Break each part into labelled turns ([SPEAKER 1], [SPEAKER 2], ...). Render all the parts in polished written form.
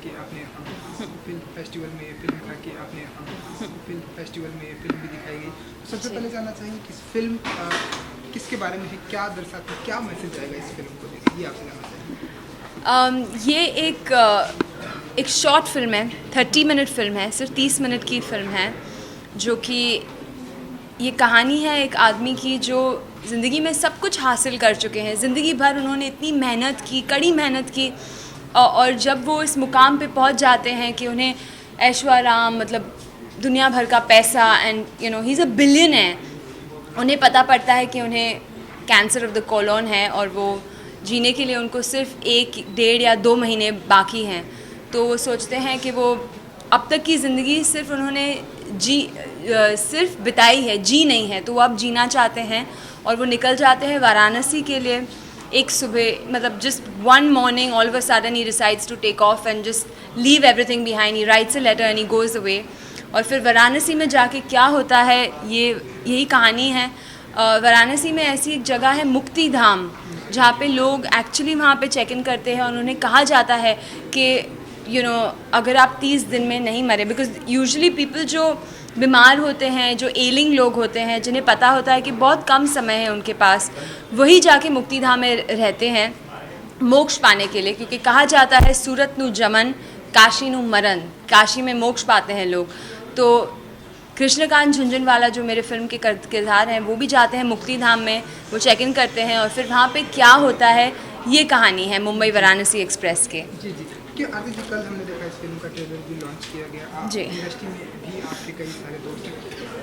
[SPEAKER 1] कि आपने film festival में फिल्म दिखा कि आपने फिल्म फेस्टिवल में फिल्म भी दिखाई गई। तो सबसे पहले जानना चाहिए कि फिल्म किसके बारे में है, क्या दर्शाती है, क्या मैसेज आएगा इस फिल्म को देख, ये आपसे जानना चाहिए।
[SPEAKER 2] ये एक शॉर्ट फिल्म है, 30 मिनट फिल्म है, सिर्फ 30 मिनट की फिल्म है, जो कि ये कहानी है एक आदमी की जो ज़िंदगी में सब कुछ हासिल कर चुके हैं। ज़िंदगी भर उन्होंने इतनी मेहनत की, कड़ी मेहनत की, और जब वो इस मुकाम पे पहुंच जाते हैं कि उन्हें ऐशो आराम, मतलब दुनिया भर का पैसा, and he is a billionaire, उन्हें पता पड़ता है कि उन्हें कैंसर ऑफ द कोलन है और वो जीने के लिए उनको सिर्फ 1, 1.5 या 2 महीने बाकी हैं। तो वो सोचते हैं कि वो अब तक की ज़िंदगी सिर्फ उन्होंने सिर्फ बिताई है, जी नहीं है, तो वो अब जीना चाहते हैं और वो निकल जाते हैं वाराणसी के लिए। एक सुबह, मतलब just one morning all of a sudden he decides to take off and just leave everything behind. He writes a letter and he goes away. और फिर वाराणसी में जाके क्या होता है, यही कहानी है। वाराणसी में ऐसी एक जगह है मुक्ति धाम, जहाँ पे लोग एक्चुअली वहाँ पे चेक इन करते हैं और उन्हें कहा जाता है कि अगर आप 30 दिन में नहीं मरे, बिकॉज यूजुअली पीपल जो बीमार होते हैं, जो एलिंग लोग होते हैं, जिन्हें पता होता है कि बहुत कम समय है उनके पास, वही जाके मुक्ति धाम में रहते हैं मोक्ष पाने के लिए, क्योंकि कहा जाता है सूरत नु जमन काशी नु मरण, काशी में मोक्ष पाते हैं लोग। तो कृष्णकांत झुंझुनवाला जो मेरे फिल्म के किरदार हैं, वो भी जाते हैं मुक्ति धाम में, वो चेक इन करते हैं और फिर वहाँ पे क्या होता है, ये कहानी है मुंबई वाराणसी एक्सप्रेस के।
[SPEAKER 1] जी जी, कि आगे जी कल हमने देखा इस फिल्म का ट्रेलर भी लॉन्च किया गया।
[SPEAKER 2] जी।
[SPEAKER 1] इंडस्ट्री में भी आपके कई सारे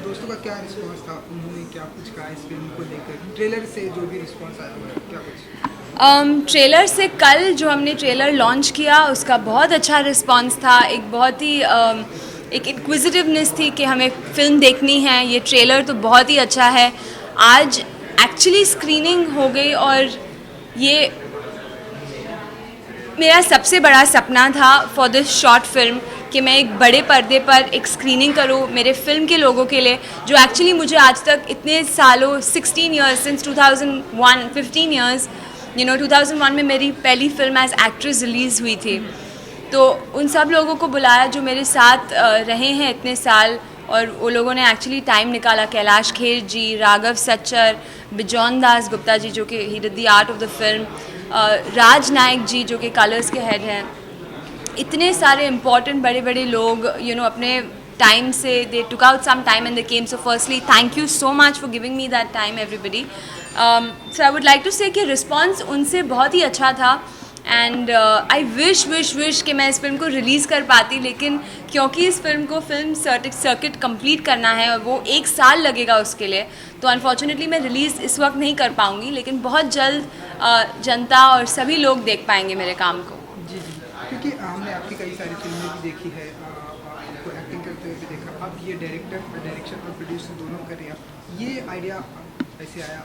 [SPEAKER 1] दोस्तों का क्या रिस्पांस था, उन्होंने क्या कुछ कहा इस फिल्म को लेकर, ट्रेलर से जो भी रिस्पांस आया हुआ है, क्या कुछ?
[SPEAKER 2] ट्रेलर से कल जो हमने ट्रेलर लॉन्च किया उसका बहुत अच्छा रिस्पांस था। एक बहुत ही एक इंक्विजिटिवनेस थी कि हमें फ़िल्म देखनी है। ये ट्रेलर तो बहुत ही अच्छा है। आज एक्चुअली स्क्रीनिंग हो गई और ये मेरा सबसे बड़ा सपना था फॉर दिस शॉर्ट फिल्म कि मैं एक बड़े पर्दे पर एक स्क्रीनिंग करूं मेरे फिल्म के लोगों के लिए, जो एक्चुअली मुझे आज तक इतने सालों 16 इयर्स सिंस 2001 15 इयर्स 2001 में मेरी पहली फिल्म एज एक्ट्रेस रिलीज़ हुई थी। तो उन सब लोगों को बुलाया जो मेरे साथ रहे हैं इतने साल, और वो लोगों ने एक्चुअली टाइम निकाला। कैलाश खेर जी, राघव सच्चर, बिजौन दास गुप्ता जी जो कि he did the art of the film, Raj Nayak ji जो कि कलर्स के हेड हैं, इतने सारे इम्पॉर्टेंट बड़े बड़े लोग अपने टाइम से they took out some time and they came. So firstly thank you so much for giving me that time everybody. So I would like to say कि रिस्पॉन्स उनसे बहुत ही अच्छा था एंड आई विश कि मैं इस film को release कर पाती, लेकिन क्योंकि इस फिल्म को फिल्म सर्किट कंप्लीट करना है और वो 1 साल लगेगा उसके लिए, तो अनफॉर्चुनेटली मैं रिलीज़ इस वक्त नहीं कर पाऊँगी, लेकिन बहुत जल्द जनता और सभी लोग देख पाएंगे मेरे काम को।
[SPEAKER 1] जी जी, क्योंकि हमने आपकी कई सारी फिल्में भी देखी है, आपको एक्टिंग करते हुए भी देखा, अब ये डायरेक्शन और प्रोड्यूसर दोनों कर रहे हैं, ये आइडिया कैसे आया?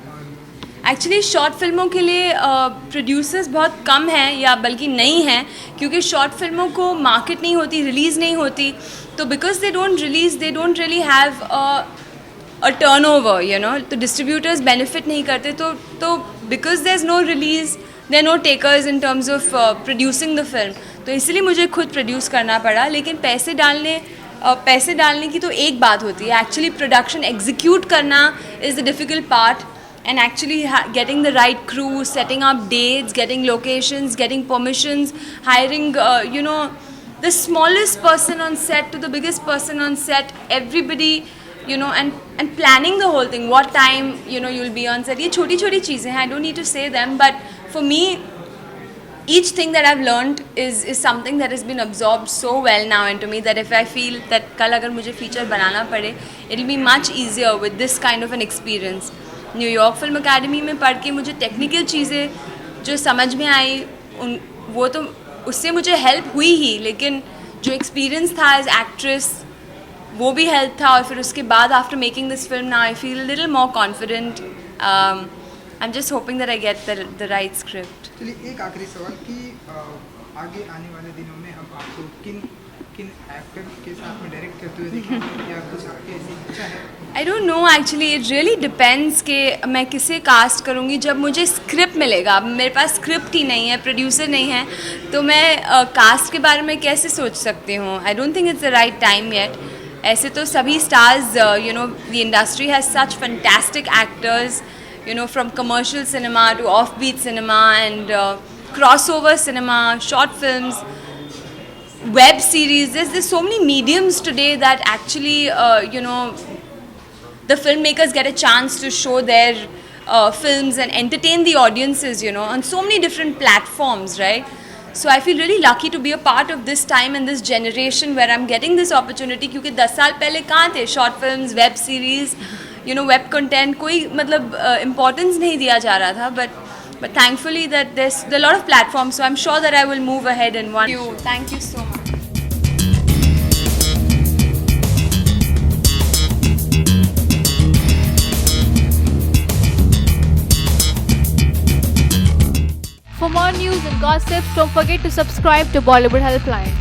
[SPEAKER 2] एक्चुअली शॉर्ट फिल्मों के लिए प्रोड्यूसर्स बहुत कम हैं या बल्कि नहीं हैं, क्योंकि शॉर्ट फिल्मों को मार्केट नहीं होती, रिलीज़ नहीं होती, तो because they don't release, they don't really have a turnover, तो डिस्ट्रीब्यूटर्स बेनिफिट नहीं करते। तो because there is no release, there no takers in terms of producing the film, तो इसलिए मुझे खुद प्रोड्यूस करना पड़ा। लेकिन पैसे डालने की तो एक बात होती है, एक्चुअली प्रोडक्शन एग्जीक्यूट करना is the difficult part, and actually getting the right crew, setting up dates, getting locations, getting permissions, hiring the smallest person on set to the biggest person on set, everybody, and planning the whole thing, what time you'll be on set. Ye choti choti cheezein hain, I don't need to say them, but for me each thing that I've learned is something that has been absorbed so well now into me that if I feel that kal agar mujhe feature banana pade, it'll be much easier with this kind of an experience. New York film academy में पढ़ के मुझे technical चीज़ें जो समझ में आई, वो तो उससे मुझे हेल्प हुई ही, लेकिन जो एक्सपीरियंस था एज एक्ट्रेस वो भी हेल्प था। और फिर उसके बाद after making this film now I feel little more confident. I am just hoping that I get the right script.
[SPEAKER 1] चलिए एक आखिरी सवाल कि आगे आने वाले दिनों में हम आपको किन किन एक्टर के साथ में डायरेक्ट करते हुए देखेंगे या कुछ आपकी ऐसी इच्छा है?
[SPEAKER 2] I don't know actually, it really depends कि मैं किसे कास्ट करूँगी जब मुझे स्क्रिप्ट मिलेगा. मेरे पास स्क्रिप्ट ही नहीं है, प्रोड्यूसर नहीं है, तो मैं कास्ट के बारे में कैसे सोच सकती हूँ. I don't think it's the right time yet. ऐसे तो सभी stars, you know, the industry has such fantastic actors, you know, from commercial cinema to offbeat cinema and crossover cinema, short films, web series. There's so many mediums today that actually, you know, the filmmakers get a chance to show their films and entertain the audiences, you know, on so many different platforms, right? So I feel really lucky to be a part of this time and this generation where I'm getting this opportunity, क्योंकि 10 साल पहले कहाँ थे short films, web series, you know, web content, कोई मतलब importance नहीं दिया जा रहा था, but thankfully that there are a lot of platforms, so I'm sure that I will move ahead in one. Thank you so much.
[SPEAKER 3] For more news and gossip, don't forget to subscribe to Bollywood Helpline.